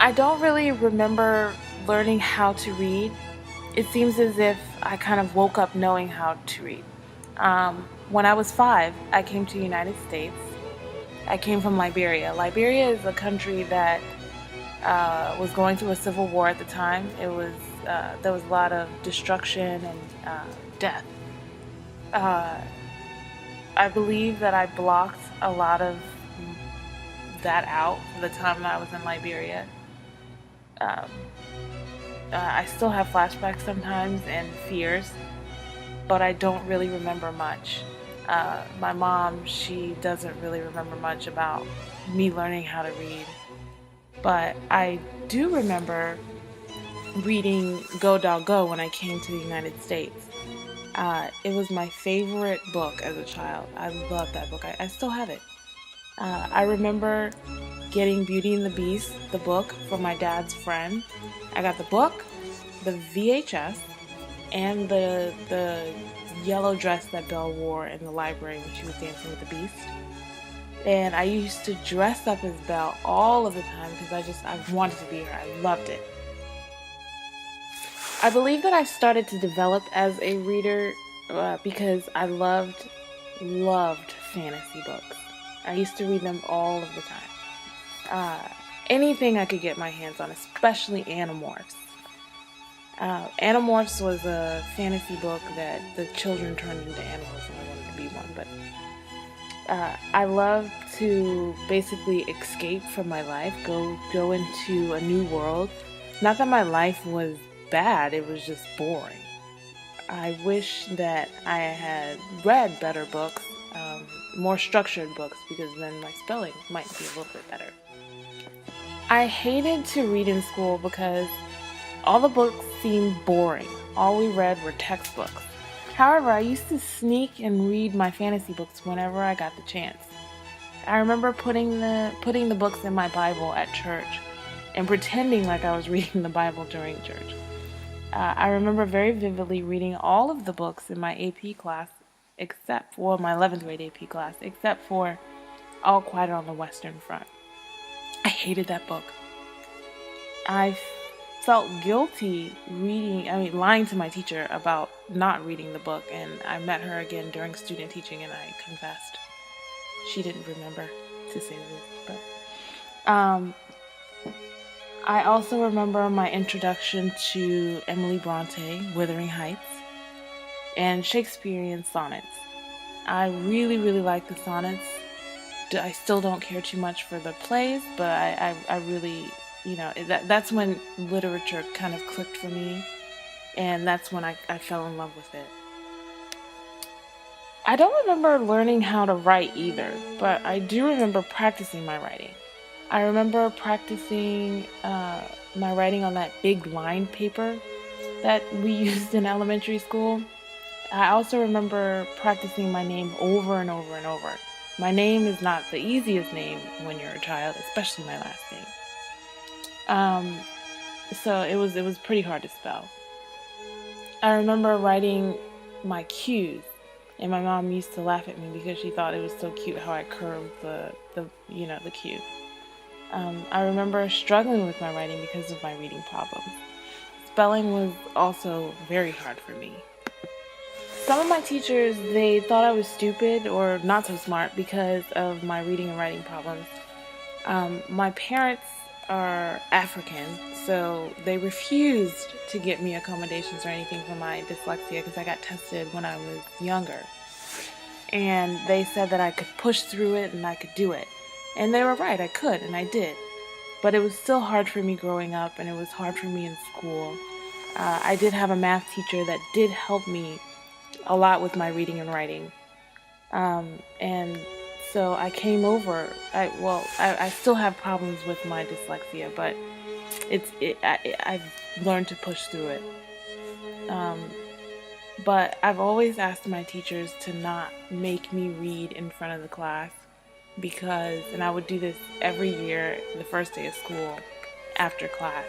I don't really remember learning how to read. It seems as if I kind of woke up knowing how to read. When I was 5, I came to the United States. I came from Liberia. Liberia is a country that was going through a civil war at the time. There was a lot of destruction and death. Uh, I believe that I blocked a lot of that out for the time that I was in Liberia. Um, I still have flashbacks sometimes and fears, but I don't really remember much. My mom, she doesn't really remember much about me learning how to read, but I do remember reading Go Dog Go when I came to the United States. It was my favorite book as a child. I loved that book. I still have it. I remember getting Beauty and the Beast, the book, from my dad's friend. I got the book, the VHS, and the yellow dress that Belle wore in the library when she was dancing with the Beast. And I used to dress up as Belle all of the time because I wanted to be her. I loved it. I believe that I started to develop as a reader because I loved fantasy books. I used to read them all of the time. Anything I could get my hands on, especially Animorphs. Animorphs was a fantasy book that the children turned into animals, and I wanted to be one. But I love to basically escape from my life, go into a new world. Not that my life was bad, it was just boring. I wish that I had read better books, more structured books, because then my spelling might be a little bit better. I hated to read in school because all the books seemed boring. All we read were textbooks. However, I used to sneak and read my fantasy books whenever I got the chance. I remember putting the books in my Bible at church and pretending like I was reading the Bible during church. I remember very vividly reading all of the books in my AP class, except for my 11th grade AP class, except for All Quiet on the Western Front. I hated that book. I felt guilty lying to my teacher about not reading the book, and I met her again during student teaching and I confessed. She didn't remember, to say the least, but I also remember my introduction to Emily Bronte, Wuthering Heights, and Shakespearean sonnets. I really, really like the sonnets. I still don't care too much for the plays, but I really, that's when literature kind of clicked for me, and that's when I fell in love with it. I don't remember learning how to write either, but I do remember practicing my writing. I remember practicing my writing on that big lined paper that we used in elementary school. I also remember practicing my name over and over and over. My name is not the easiest name when you're a child, especially my last name. So it was pretty hard to spell. I remember writing my Q's, and my mom used to laugh at me because she thought it was so cute how I curved the Q. I remember struggling with my writing because of my reading problems. Spelling was also very hard for me. Some of my teachers, they thought I was stupid or not so smart because of my reading and writing problems. My parents are African, so they refused to get me accommodations or anything for my dyslexia because I got tested when I was younger. And they said that I could push through it and I could do it. And they were right, I could, and I did. But it was still hard for me growing up, and it was hard for me in school. I did have a math teacher that did help me a lot with my reading and writing. And so I came over. I still have problems with my dyslexia, but I've learned to push through it. But I've always asked my teachers to not make me read in front of the class and I would do this every year the first day of school after class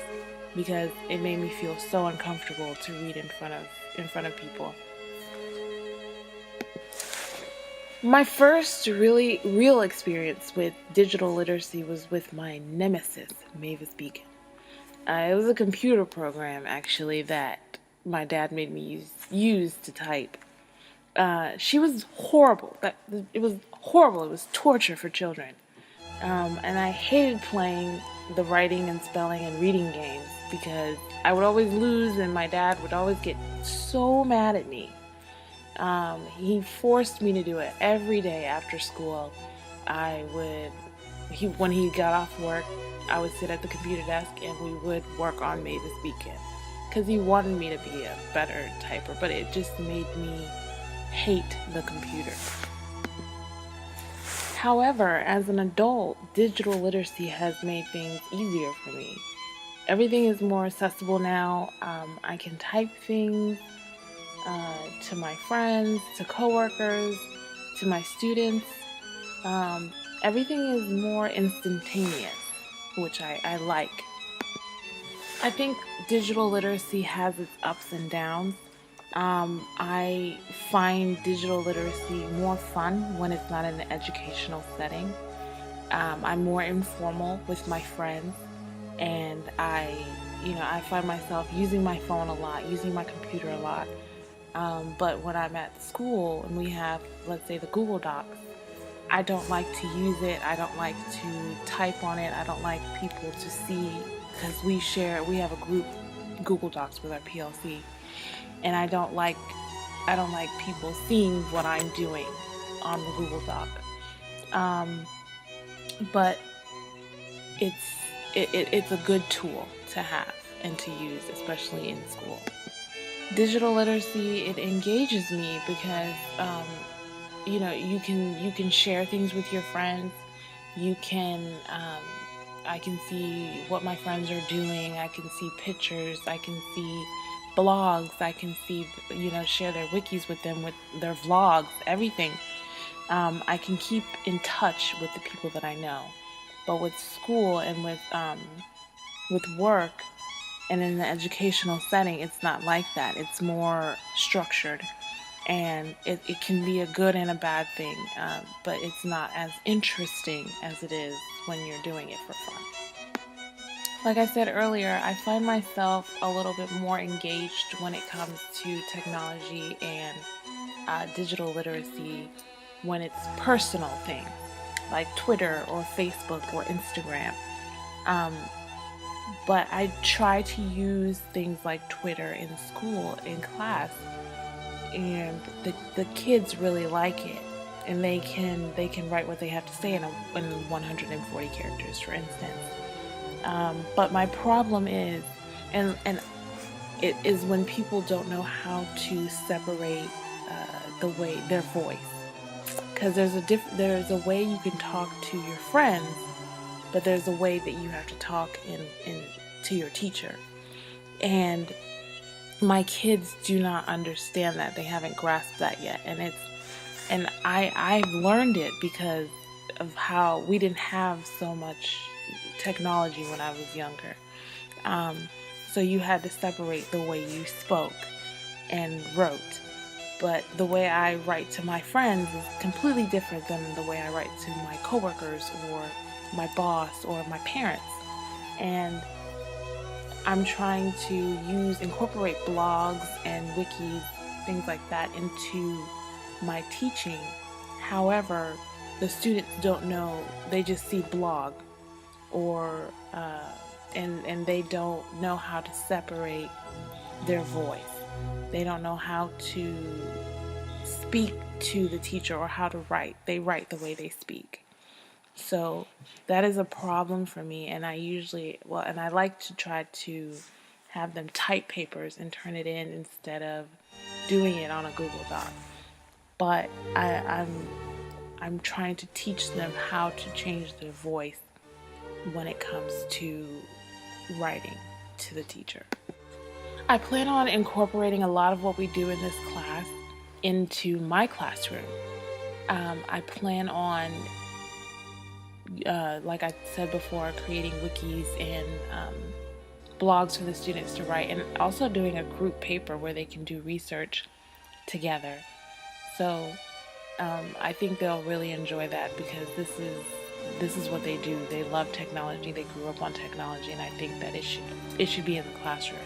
because it made me feel so uncomfortable to read in front of people. My first real experience with digital literacy was with my nemesis, Mavis Beacon. It was a computer program actually that my dad made me use to type. She was horrible. It was horrible. It was torture for children. And I hated playing the writing and spelling and reading games because I would always lose, and my dad would always get so mad at me. He forced me to do it every day after school. I would, when he got off work, I would sit at the computer desk and we would work on Mavis Beacon because he wanted me to be a better typer, but it just made me hate the computer. However, as an adult, digital literacy has made things easier for me. Everything is more accessible now. I can type things to my friends, to coworkers, to my students. Everything is more instantaneous, which I like. I think digital literacy has its ups and downs. I find digital literacy more fun when it's not in an educational setting. I'm more informal with my friends, and I find myself using my phone a lot, using my computer a lot. But when I'm at school and we have, let's say, the Google Docs, I don't like to use it. I don't like to type on it. I don't like people to see, because we have a group Google Docs with our PLC, and I don't like people seeing what I'm doing on the Google Doc. But it's a good tool to have and to use, especially in school. Digital literacy, it engages me because you can share things with your friends. You can I can see what my friends are doing. I can see pictures. I can see blogs. I can see, share their wikis with them, with their vlogs, everything. I can keep in touch with the people that I know. But with school and with work and in the educational setting, it's not like that. It's more structured. And it can be a good and a bad thing, but it's not as interesting as it is when you're doing it for fun. Like I said earlier, I find myself a little bit more engaged when it comes to technology and digital literacy when it's personal things, like Twitter or Facebook or Instagram. But I try to use things like Twitter in school, in class, and the kids really like it, and they can write what they have to say in 140 characters, for instance. But my problem is, and it is when people don't know how to separate their voice, because there's a way you can talk to your friends, but there's a way that you have to talk to your teacher, and my kids do not understand that. They haven't grasped that yet, and I've learned it because of how we didn't have so much technology when I was younger. So you had to separate the way you spoke and wrote. But the way I write to my friends is completely different than the way I write to my coworkers or my boss or my parents. And I'm trying to incorporate blogs and wikis, things like that, into my teaching. However, the students don't know. They just see blog, or and they don't know how to separate their voice. They don't know how to speak to the teacher or how to write. They write the way they speak. So that is a problem for me, and I like to try to have them type papers and turn it in instead of doing it on a Google Doc. But I'm trying to teach them how to change their voice when it comes to writing to the teacher. I plan on incorporating a lot of what we do in this class into my classroom. I plan on, like I said before, creating wikis and blogs for the students to write, and also doing a group paper where they can do research together. So I think they'll really enjoy that, because this is this is what they do. They love technology. They grew up on technology, and I think that it should be in the classroom.